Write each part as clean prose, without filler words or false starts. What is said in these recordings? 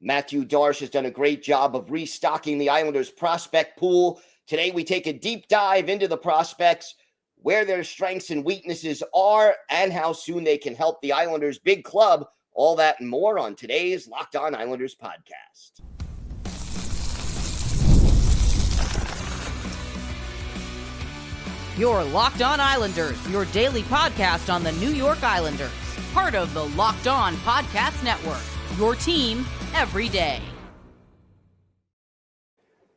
Matthew Darche has done a great job of restocking the Islanders' prospect pool. Today, we take a deep dive into the prospects, where their strengths and weaknesses are, and how soon they can help the Islanders' big club. All that and more on today's Locked On Islanders podcast. You're Locked On Islanders, your daily podcast on the New York Islanders. Part of the Locked On Podcast Network, your team every day.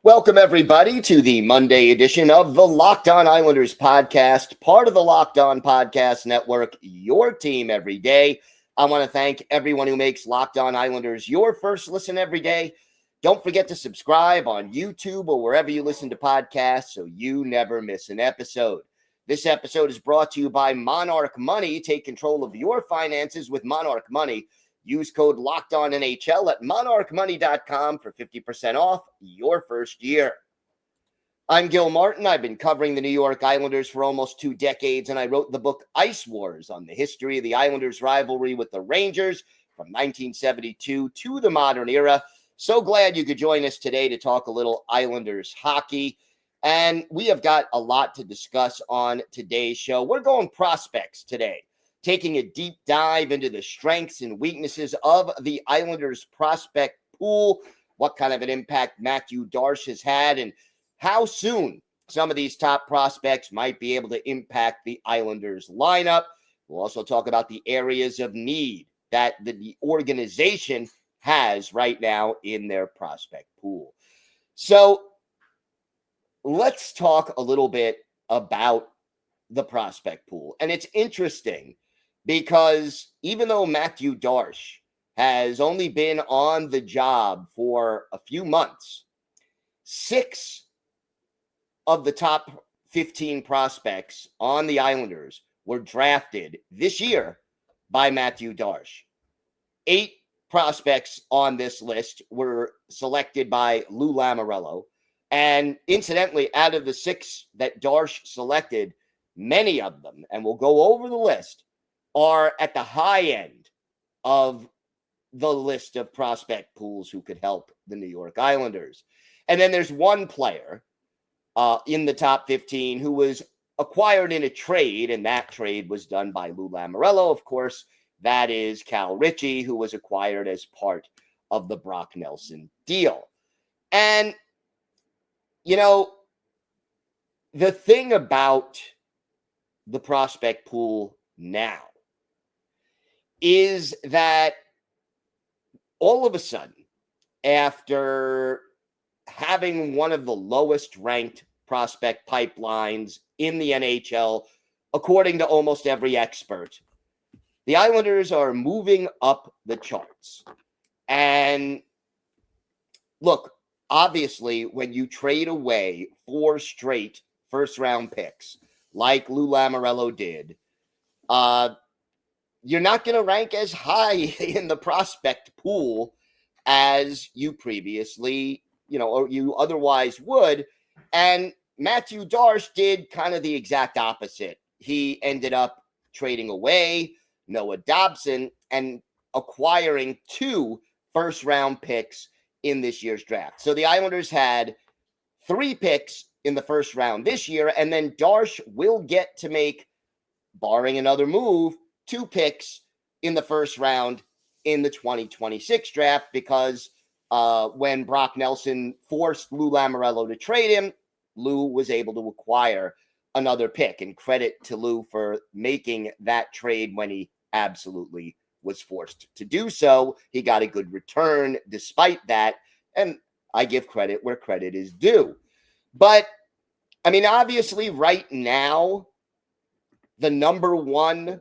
Welcome, everybody, to the Monday edition of the Locked On Islanders podcast, part of the Locked On Podcast Network, your team every day. I want to thank everyone who makes Locked On Islanders your first listen every day. Don't forget to subscribe on YouTube or wherever you listen to podcasts so you never miss an episode. This episode is brought to you by Monarch Money. Take control of your finances with Monarch Money. Use code LOCKEDONNHL at monarchmoney.com for 50% off your first year. I'm Gil Martin. I've been covering the New York Islanders for almost 2 decades, and I wrote the book Ice Wars on the history of the Islanders' rivalry with the Rangers from 1972 to the modern era. So glad you could join us today to talk a little Islanders hockey. And we have got a lot to discuss on today's show. We're going prospects today, taking a deep dive into the strengths and weaknesses of the Islanders prospect pool, what kind of an impact Matthew Darche has had, and how soon some of these top prospects might be able to impact the Islanders lineup. We'll also talk about the areas of need that the organization has right now in their prospect pool. So let's talk a little bit about the prospect pool. And it's interesting because even though Matthew Darche has only been on the job for a few months, 6 of the top 15 prospects on the Islanders were drafted this year by Matthew Darche. 8 prospects on this list were selected by Lou Lamoriello. And incidentally, out of the 6 that Darche selected, many of them, and we'll go over the list, are at the high end of the list of prospect pools who could help the New York Islanders. And then there's one player in the top 15 who was acquired in a trade, and that trade was done by Lou Lamoriello, of course. That is Cal Ritchie, who was acquired as part of the Brock Nelson deal. And, you know, the thing about the prospect pool now is that all of a sudden, after having one of the lowest ranked prospect pipelines in the NHL, according to almost every expert, the Islanders are moving up the charts. And look, obviously, when you trade away 4 straight first-round picks, like Lou Lamoriello did, you're not going to rank as high in the prospect pool as you previously, or you otherwise would. And Matthew Darche did kind of the exact opposite. He ended up trading away Noah Dobson and acquiring 2 first-round picks in this year's draft. So the Islanders had 3 picks in the first round this year, and then Darche will get to make, barring another move, 2 picks in the first round in the 2026 draft because when Brock Nelson forced Lou Lamoriello to trade him, Lou was able to acquire another pick. And credit to Lou for making that trade when he absolutely was forced to do so. He got a good return despite that. And I give credit where credit is due. But, I mean, obviously right now, the number 1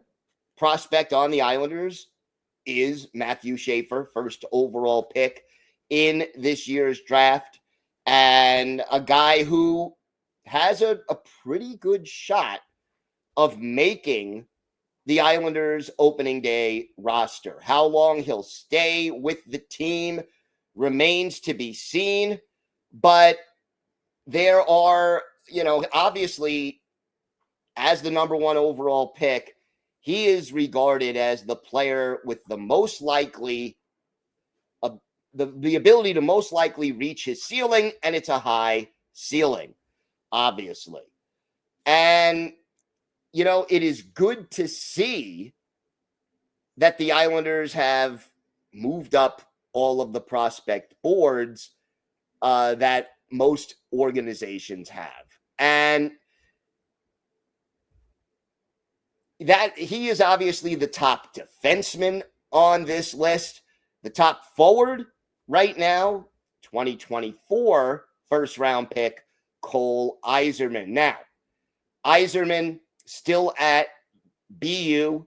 prospect on the Islanders is Matthew Schaefer, first overall pick in this year's draft, and a guy who has a pretty good shot of making the Islanders opening day roster. How long he'll stay with the team remains to be seen, but there are, obviously, as the number 1 overall pick, he is regarded as the player with the most likely the ability to most likely reach his ceiling, and it's a high ceiling, obviously. And, it is good to see that the Islanders have moved up all of the prospect boards that most organizations have. And that he is obviously the top defenseman on this list. The top forward right now, 2024 first round pick, Cole Eiserman. Now, Eiserman still at BU,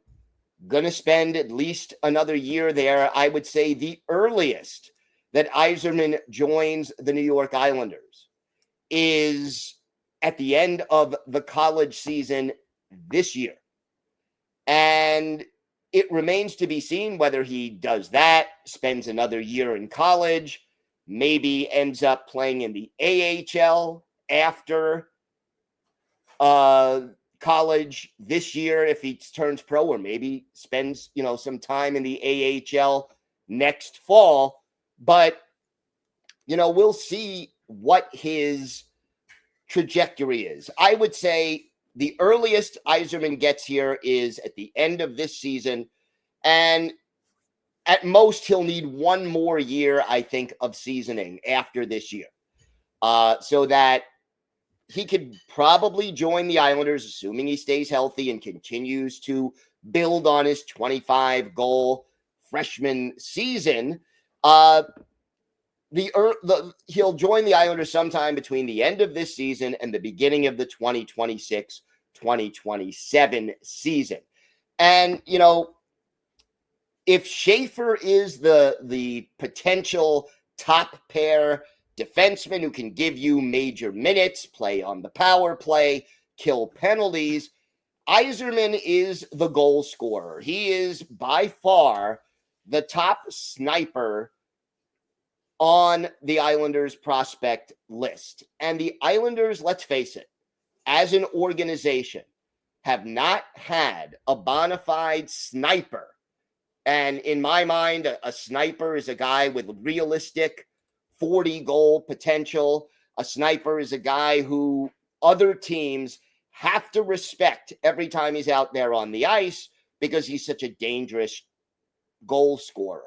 going to spend at least another year there. I would say the earliest that Eiserman joins the New York Islanders is at the end of the college season this year. And it remains to be seen whether he does that, spends another year in college, maybe ends up playing in the AHL after college this year if he turns pro, or maybe spends, some time in the AHL next fall. But, we'll see what his trajectory is. I would say the earliest Eiserman gets here is at the end of this season. And at most, he'll need one more year, I think, of seasoning after this year. So that he could probably join the Islanders, assuming he stays healthy and continues to build on his 25-goal freshman season. He'll join the Islanders sometime between the end of this season and the beginning of the 2026-2027 season. And, if Schaefer is the potential top pair defenseman who can give you major minutes, play on the power play, kill penalties, Eiserman is the goal scorer. He is by far the top sniper on the Islanders prospect list. And the Islanders, let's face it, as an organization, have not had a bona fide sniper. And in my mind, a sniper is a guy with realistic 40-goal potential. A sniper is a guy who other teams have to respect every time he's out there on the ice because he's such a dangerous goal scorer.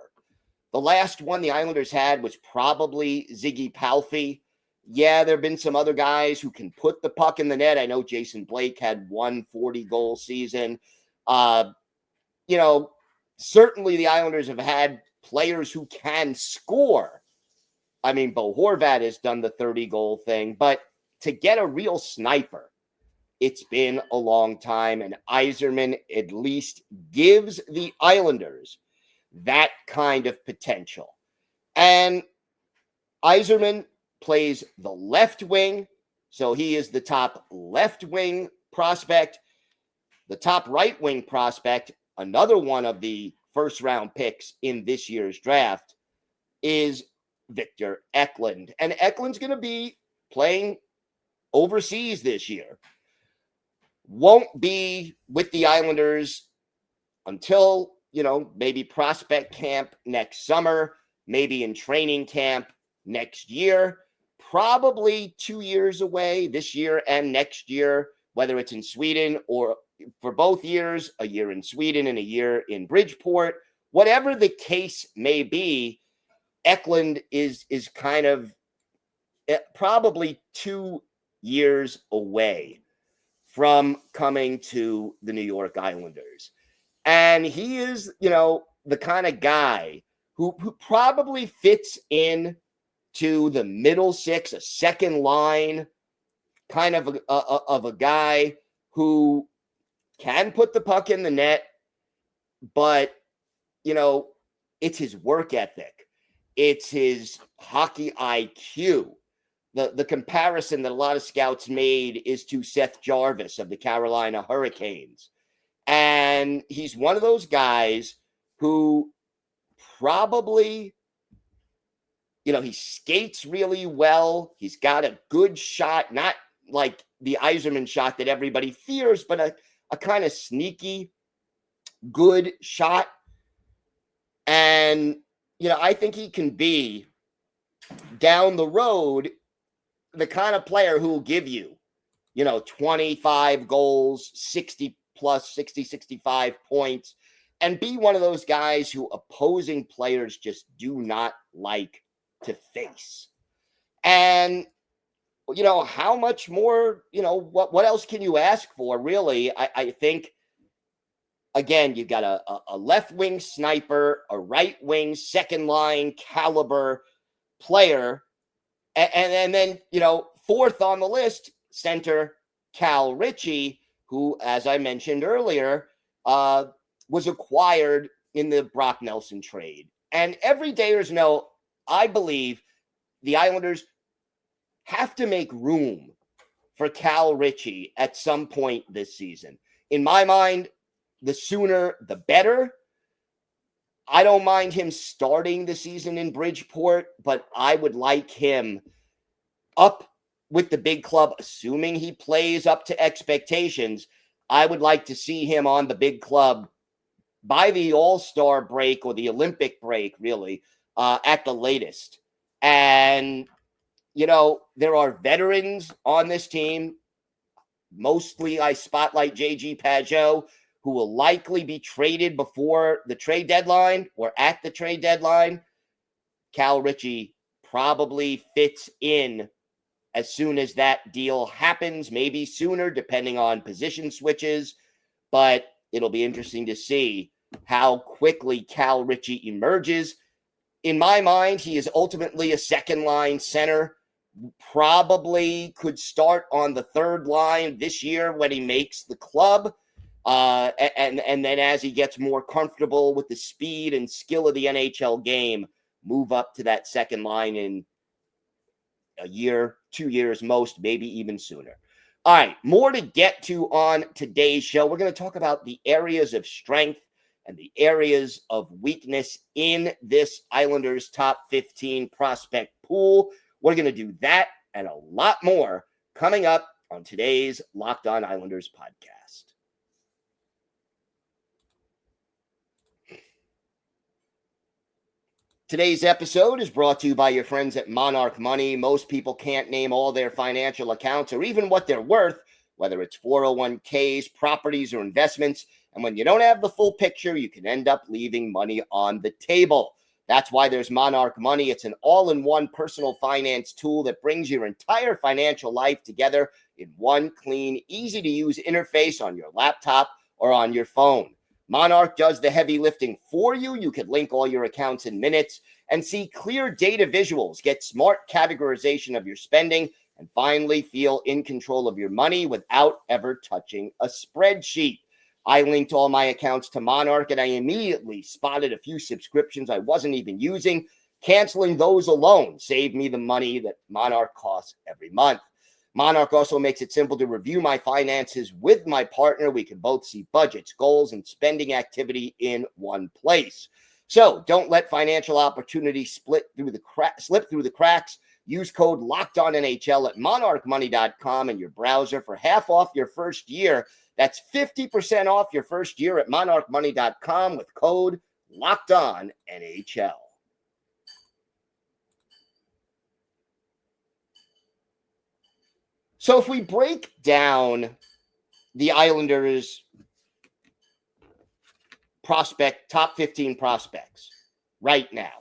The last one the Islanders had was probably Ziggy Palffy. Yeah, there have been some other guys who can put the puck in the net. I know Jason Blake had one 40-goal season. Certainly the Islanders have had players who can score. I mean, Bo Horvat has done the 30-goal thing, but to get a real sniper, it's been a long time, and Eiserman at least gives the Islanders that kind of potential. And Eiserman plays the left wing, so he is the top left wing prospect. The top right wing prospect, another one of the first round picks in this year's draft, is Victor Eklund. And Eklund's going to be playing overseas this year. Won't be with the Islanders until, maybe prospect camp next summer, maybe in training camp next year, probably 2 years away this year and next year, whether it's in Sweden or for both years, a year in Sweden and a year in Bridgeport. Whatever the case may be, Eklund is kind of probably 2 years away from coming to the New York Islanders. And he is, the kind of guy who probably fits in to the middle six, a second line kind of a guy who can put the puck in the net, but, it's his work ethic. It's his hockey IQ. The comparison that a lot of scouts made is to Seth Jarvis of the Carolina Hurricanes. And he's one of those guys who probably, he skates really well. He's got a good shot, not like the Eiserman shot that everybody fears, but a kind of sneaky, good shot. And, I think he can be down the road the kind of player who will give you, 25 goals, 60 plus, 60, 65 points, and be one of those guys who opposing players just do not like to face. And, how much more, what else can you ask for, really? I think, again, you've got a left wing sniper, a right wing second line caliber player, and then, fourth on the list, center Cal Ritchie, who, as I mentioned earlier, was acquired in the Brock Nelson trade. And every Dayers know, I believe the Islanders have to make room for Cal Ritchie at some point this season. In my mind, the sooner the better. I don't mind him starting the season in Bridgeport, but I would like him up with the big club, assuming he plays up to expectations. I would like to see him on the big club by the All-Star break or the Olympic break, really, at the latest. And, there are veterans on this team. Mostly I spotlight J.G. Pageau, who will likely be traded before the trade deadline or at the trade deadline. Cal Ritchie probably fits in as soon as that deal happens, maybe sooner, depending on position switches. But it'll be interesting to see how quickly Cal Ritchie emerges. In my mind, he is ultimately a second-line center. Probably could start on the third line this year when he makes the club. And then as he gets more comfortable with the speed and skill of the NHL game, move up to that second line in a year, 2 years most, maybe even sooner. All right, more to get to on today's show. We're going to talk about the areas of strength and the areas of weakness in this Islanders top 15 prospect pool. We're going to do that and a lot more coming up on today's Locked On Islanders podcast. Today's episode is brought to you by your friends at Monarch Money. Most people can't name all their financial accounts or even what they're worth, whether it's 401ks, properties, or investments. And when you don't have the full picture, you can end up leaving money on the table. That's why there's Monarch Money. It's an all-in-one personal finance tool that brings your entire financial life together in one clean, easy-to-use interface on your laptop or on your phone. Monarch does the heavy lifting for you. You can link all your accounts in minutes and see clear data visuals, get smart categorization of your spending, and finally feel in control of your money without ever touching a spreadsheet. I linked all my accounts to Monarch, and I immediately spotted a few subscriptions I wasn't even using. Canceling those alone saved me the money that Monarch costs every month. Monarch also makes it simple to review my finances with my partner. We can both see budgets, goals, and spending activity in one place. So don't let financial opportunities slip through the cracks. Use code LOCKEDONNHL at monarchmoney.com in your browser for half off your first year. That's 50% off your first year at monarchmoney.com with code LOCKEDONNHL. So if we break down the Islanders' top 15 prospects right now,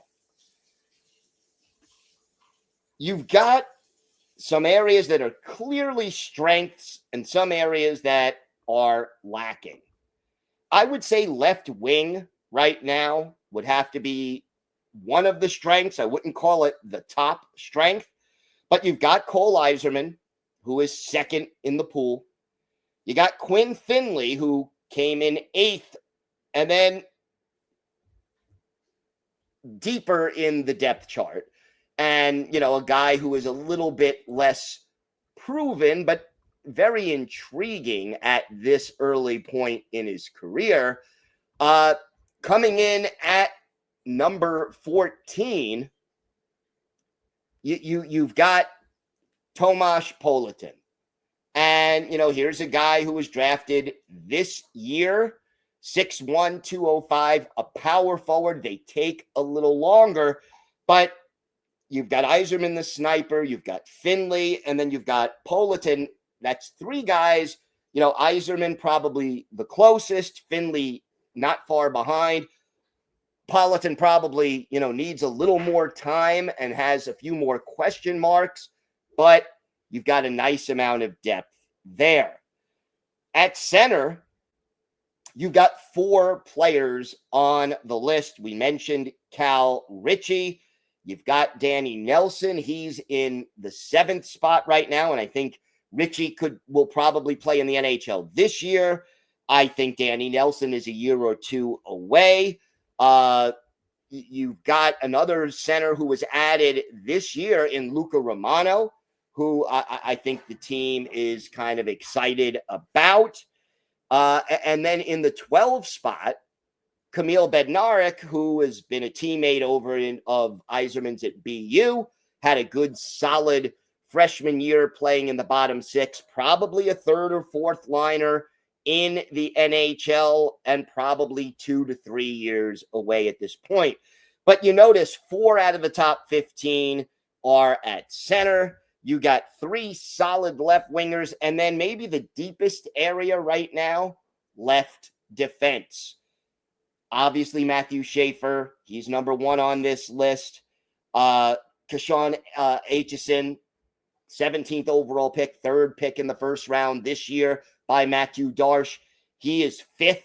you've got some areas that are clearly strengths and some areas that are lacking. I would say left wing right now would have to be one of the strengths. I wouldn't call it the top strength, but you've got Cole Eiserman, who is second in the pool. You got Quinn Finley, who came in 8th, and then deeper in the depth chart. And, a guy who is a little bit less proven, but very intriguing at this early point in his career. Coming in at number 14, you've got Tomasz Politin. And, here's a guy who was drafted this year. 6'1", 205, a power forward. They take a little longer, but you've got Eiserman, the sniper, you've got Finley, and then you've got Politan. That's three guys. Eiserman probably the closest, Finley not far behind. Politan probably, needs a little more time and has a few more question marks, but you've got a nice amount of depth there. At center, you've got four players on the list. We mentioned Cal Ritchie. You've got Danny Nelson. He's in the 7th spot right now, and I think Ritchie will probably play in the NHL this year. I think Danny Nelson is a year or two away. You've got another center who was added this year in Luca Romano, who I think the team is kind of excited about. And then in the 12 spot, Kamil Bednarik, who has been a teammate of Eiserman's at BU, had a good, solid freshman year playing in the bottom 6, probably a 3rd or 4th liner in the NHL, and probably 2 to 3 years away at this point. But you notice 4 out of the top 15 are at center. You got 3 solid left wingers, and then maybe the deepest area right now, left defense. Obviously, Matthew Schaefer, he's number 1 on this list. Kashawn Aitchison, 17th overall pick, 3rd pick in the first round this year by Matthew Darche. He is 5th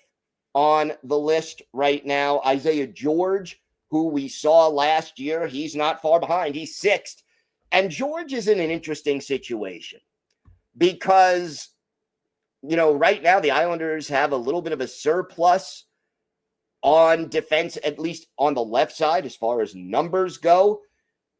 on the list right now. Isaiah George, who we saw last year, he's not far behind. He's 6th. And George is in an interesting situation because, right now the Islanders have a little bit of a surplus on defense, at least on the left side, as far as numbers go.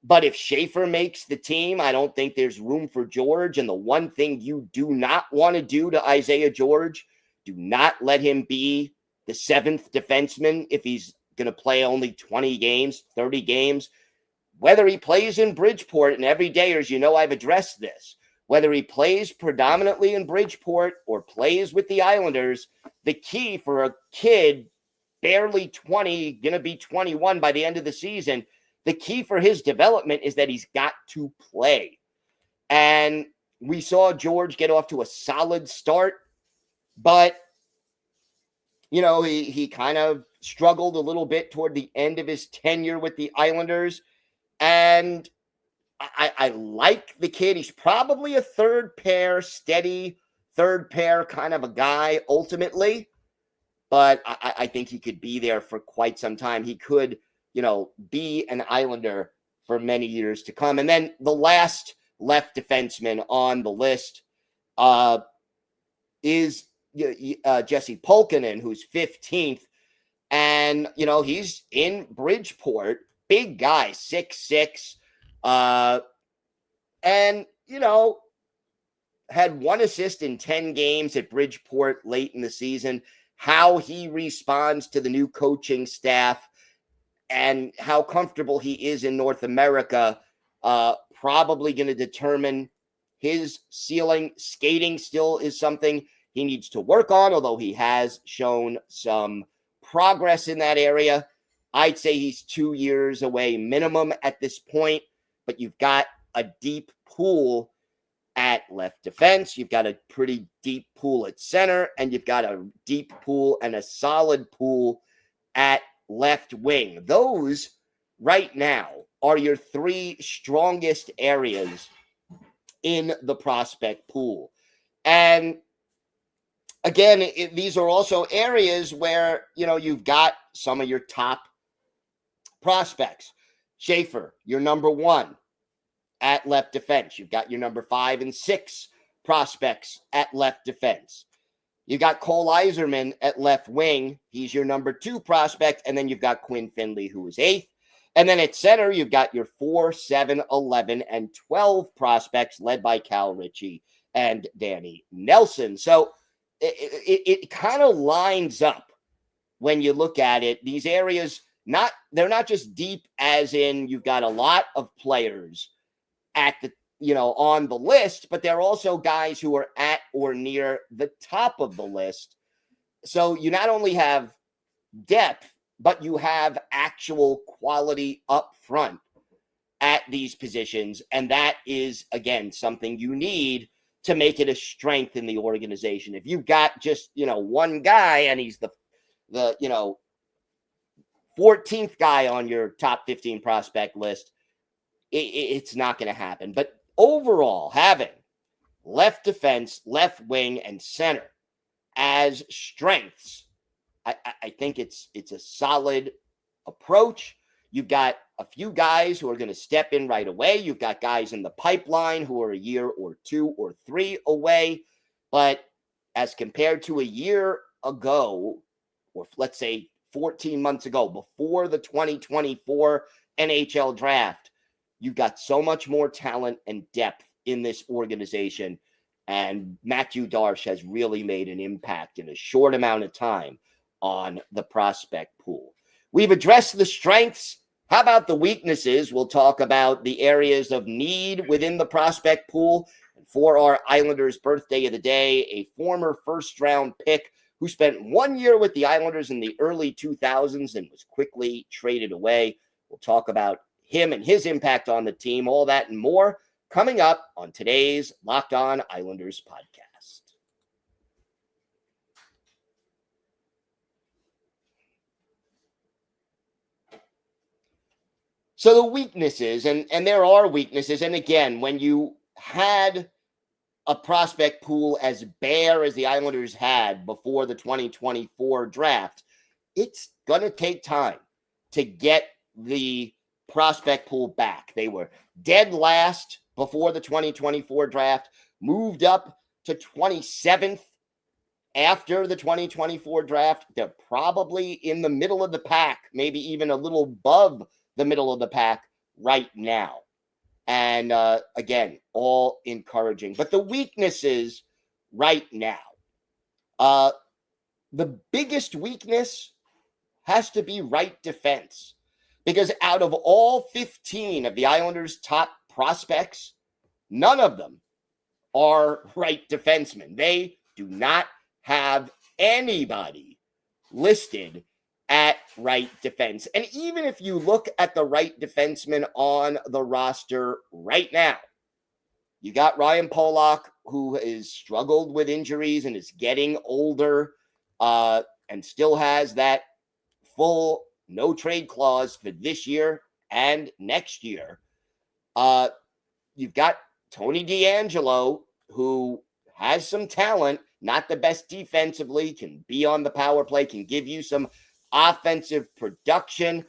But if Schaefer makes the team, I don't think there's room for George. And the one thing you do not want to do to Isaiah George, do not let him be the 7th defenseman if he's going to play only 20 games, 30 games. Whether he plays in Bridgeport, and every day, as I've addressed this, whether he plays predominantly in Bridgeport or plays with the Islanders, the key for a kid barely 20, going to be 21 by the end of the season, the key for his development is that he's got to play. And we saw George get off to a solid start, but, he kind of struggled a little bit toward the end of his tenure with the Islanders. And I like the kid. He's probably a 3rd pair, steady 3rd pair kind of a guy ultimately, but I think he could be there for quite some time. He could, be an Islander for many years to come. And then the last left defenseman on the list is Jesse Pulkkinen, who's 15th. And, he's in Bridgeport, big guy, 6'6", and, had 1 assist in 10 games at Bridgeport late in the season. How he responds to the new coaching staff and how comfortable he is in North America, probably going to determine his ceiling. Skating still is something he needs to work on, although he has shown some progress in that area. I'd say he's 2 years away minimum at this point, but you've got a deep pool at left defense. You've got a pretty deep pool at center, and you've got a deep pool and a solid pool at left wing. Those right now are your 3 strongest areas in the prospect pool. And again, these are also areas where, you've got some of your top prospects. Schaefer, your number 1 at left defense. You've got your number 5 and 6 prospects at left defense. You got Cole Eiserman at left wing. He's your number 2 prospect. And then you've got Quinn Finley, who is 8th. And then at center, you've got your 4, 7, 11, and 12 prospects led by Cal Ritchie and Danny Nelson. So it kind of lines up when you look at it. These areas, they're not just deep as in you've got a lot of players at the, on the list, but they're also guys who are at or near the top of the list. So you not only have depth, but you have actual quality up front at these positions. And that is, again, something you need to make it a strength in the organization. If you've got just, one guy and he's the 14th guy on your top 15 prospect list, it's not going to happen. But overall, having left defense, left wing, and center as strengths, I think it's a solid approach. You've got a few guys who are going to step in right away. You've got guys in the pipeline who are a year or 2 or 3 away. But as compared to a year ago, or let's say 14 months ago, before the 2024 NHL draft, you've got so much more talent and depth in this organization. And Matthew Darche has really made an impact in a short amount of time on the prospect pool. We've addressed the strengths. How about the weaknesses? We'll talk about the areas of need within the prospect pool. And for our Islanders birthday of the day, a former first-round pick who spent 1 year with the Islanders in the early 2000s and was quickly traded away. We'll talk about him and his impact on the team, all that and more, coming up on today's Locked On Islanders podcast. So the weaknesses, and there are weaknesses, and again, when you had a prospect pool as bare as the Islanders had before the 2024 draft, it's going to take time to get the prospect pool back. They were dead last before the 2024 draft, moved up to 27th after the 2024 draft. They're probably in the middle of the pack, maybe even a little above the middle of the pack right now. And again, all encouraging. But the weaknesses right now, the biggest weakness has to be right defense. Because out of all 15 of the Islanders' top prospects, none of them are right defensemen. They do not have anybody listed at right defense. And even if you look at the right defenseman on the roster right now, you got Ryan Pollock, who has struggled with injuries and is getting older, and still has that full no trade clause for this year and next year. You've got Tony DeAngelo, who has some talent, not the best defensively, can be on the power play, can give you some offensive production.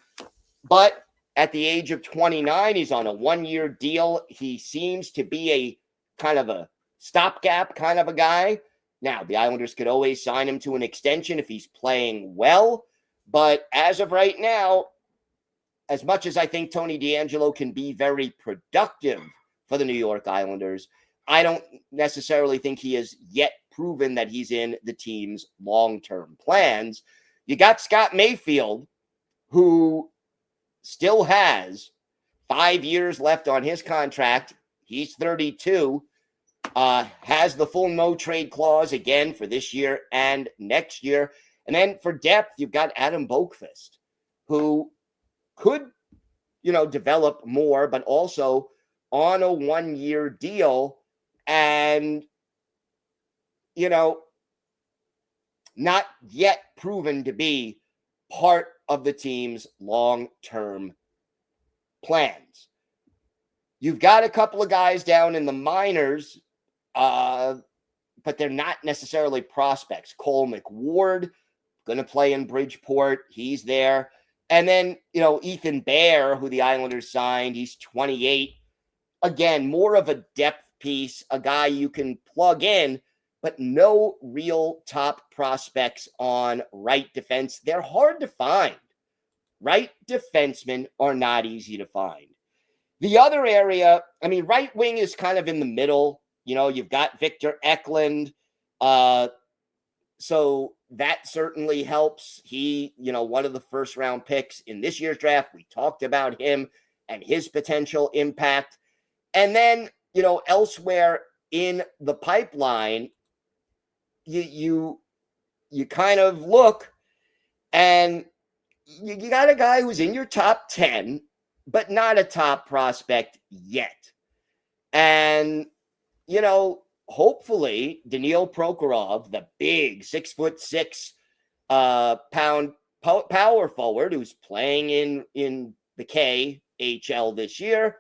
But at the age of 29, he's on a 1-year deal. He seems to be a kind of a stopgap kind of a guy. Now, the Islanders could always sign him to an extension if he's playing well. But as of right now, as much as I think Tony DeAngelo can be very productive for the New York Islanders, I don't necessarily think he has yet proven that he's in the team's long-term plans. You got Scott Mayfield, who still has 5 years left on his contract. He's 32, has the full no trade clause again for this year and next year. And then for depth, you've got Adam Boqvist, who could, develop more, but also on a 1-year deal and, not yet proven to be part of the team's long-term plans. You've got a couple of guys down in the minors, but they're not necessarily prospects. Cole McWard, going to play in Bridgeport. He's there. And then, Ethan Bear, who the Islanders signed, he's 28. Again, more of a depth piece, a guy you can plug in, but no real top prospects on right defense. They're hard to find. Right defensemen are not easy to find. The other area, right wing is kind of in the middle. You've got Victor Eklund. So that certainly helps. He, one of the first round picks in this year's draft. We talked about him and his potential impact. And then, elsewhere in the pipeline, you you kind of look and you got a guy who's in your top 10, but not a top prospect yet. And, hopefully Daniil Prokhorov, the big 6'6" pound power forward who's playing in the KHL this year,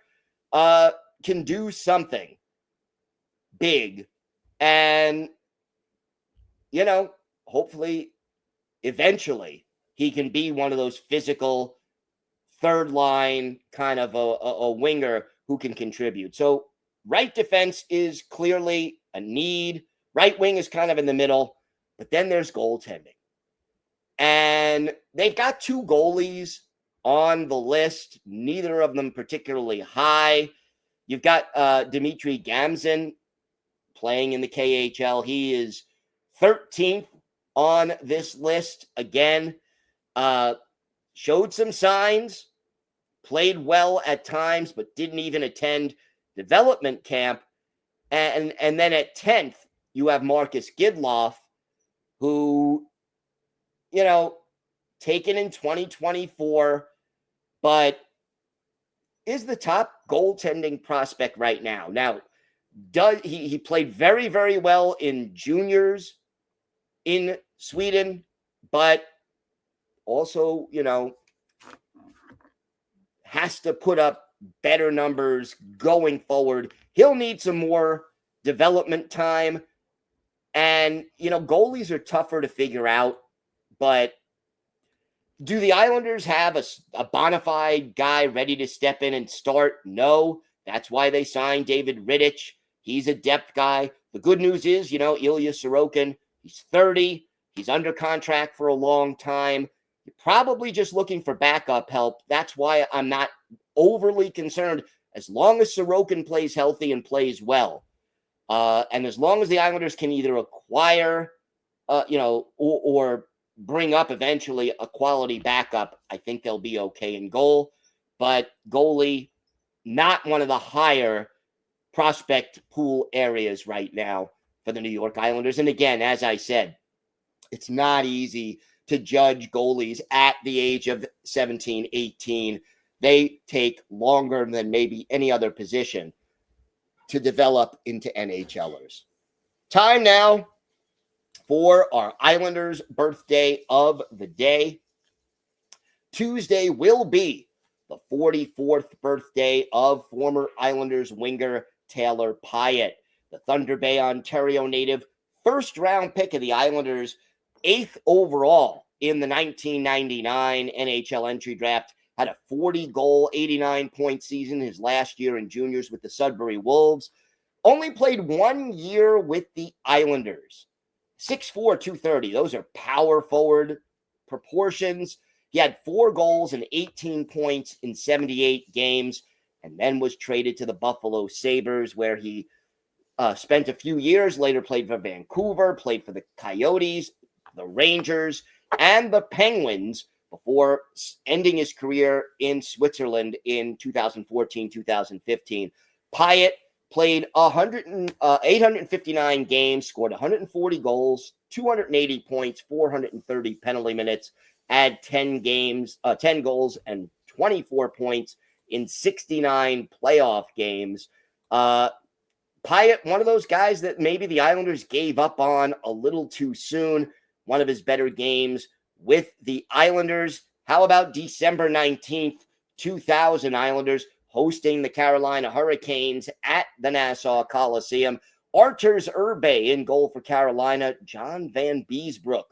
can do something big. And, hopefully, eventually, he can be one of those physical third line kind of a winger who can contribute. So right defense is clearly a need. Right wing is kind of in the middle, but then there's goaltending. And they've got two goalies on the list, neither of them particularly high. You've got Dmitry Gamzin playing in the KHL. He is 13th on this list. Again, showed some signs, played well at times, but didn't even attend development camp. And then at 10th, you have Marcus Gidloff, who, taken in 2024, but is the top goaltending prospect right now. Now, he played very, very well in juniors in Sweden, but also, has to put up better numbers going forward. He'll need some more development time. And, goalies are tougher to figure out, but do the Islanders have a bona fide guy ready to step in and start? No. That's why they signed David Rittich. He's a depth guy. The good news is, Ilya Sorokin, he's 30. He's under contract for a long time. You're probably just looking for backup help. That's why I'm not overly concerned as long as Sorokin plays healthy and plays well. And as long as the Islanders can either acquire, or bring up eventually a quality backup, I think they'll be okay in goal. But goalie, not one of the higher prospect pool areas right now for the New York Islanders. And again, as I said, it's not easy to judge goalies at the age of 17, 18. They take longer than maybe any other position to develop into NHLers. Time now for our Islanders birthday of the day. Tuesday will be the 44th birthday of former Islanders winger Taylor Pyatt, the Thunder Bay, Ontario native, first-round pick of the Islanders, 8th overall in the 1999 NHL entry draft, had a 40-goal, 89-point season his last year in juniors with the Sudbury Wolves. Only played 1 year with the Islanders. 6'4", 230. Those are power forward proportions. He had 4 goals and 18 points in 78 games, and then was traded to the Buffalo Sabres, where he spent a few years, later played for Vancouver, played for the Coyotes, the Rangers, and the Penguins before ending his career in Switzerland in 2014-2015. Pyatt played 859 games, scored 140 goals, 280 points, 430 penalty minutes, had 10 goals and 24 points in 69 playoff games. Pyatt, one of those guys that maybe the Islanders gave up on a little too soon. One of his better games with the Islanders. How about December 19th, 2000 Islanders hosting the Carolina Hurricanes at the Nassau Coliseum? Arturs Irbe in goal for Carolina. John Van Beesbrook,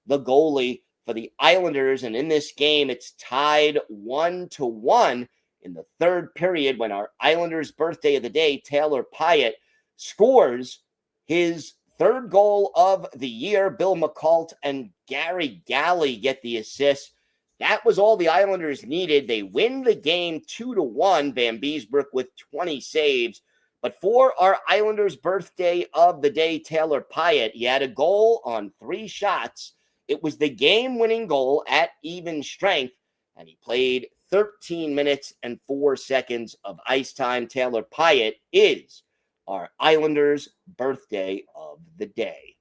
the goalie for the Islanders. And in this game, it's tied 1-1 in the third period when our Islanders' birthday of the day, Taylor Pyatt, scores his third goal of the year. Bill McCult and Gary Galley get the assist. That was all the Islanders needed. They win the game 2-1. Van Beesbrook with 20 saves. But for our Islanders' birthday of the day, Taylor Pyatt, he had a goal on 3 shots. It was the game-winning goal at even strength, and he played 13 minutes and 4 seconds of ice time. Taylor Pyatt is our Islanders' birthday of the day.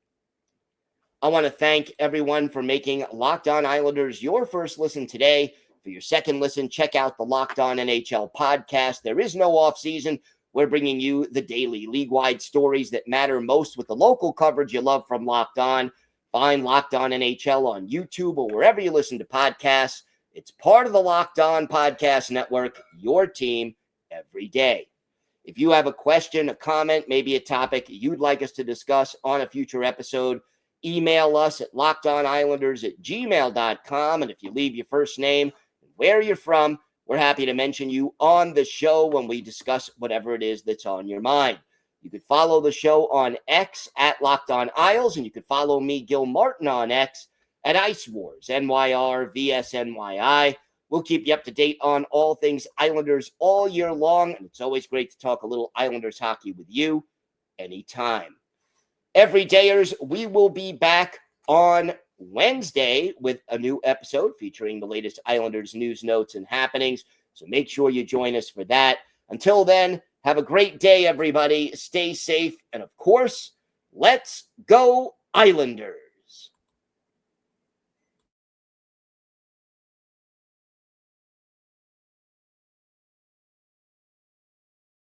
I want to thank everyone for making Locked On Islanders your first listen today. For your second listen, check out the Locked On NHL podcast. There is no offseason. We're bringing you the daily league-wide stories that matter most with the local coverage you love from Locked On. Find Locked On NHL on YouTube or wherever you listen to podcasts. It's part of the Locked On Podcast Network, your team every day. If you have a question, a comment, maybe a topic you'd like us to discuss on a future episode, email us at lockedonislanders@gmail.com. And if you leave your first name and where you're from, we're happy to mention you on the show when we discuss whatever it is that's on your mind. You could follow the show on X at Locked On Isles, and you could follow me, Gil Martin, on X at Ice Wars, NYR, VSNYI. We'll keep you up to date on all things Islanders all year long, and it's always great to talk a little Islanders hockey with you anytime. Everydayers, we will be back on Wednesday with a new episode featuring the latest Islanders news, notes, and happenings, so make sure you join us for that. Until then, have a great day, everybody. Stay safe, and of course, let's go Islanders.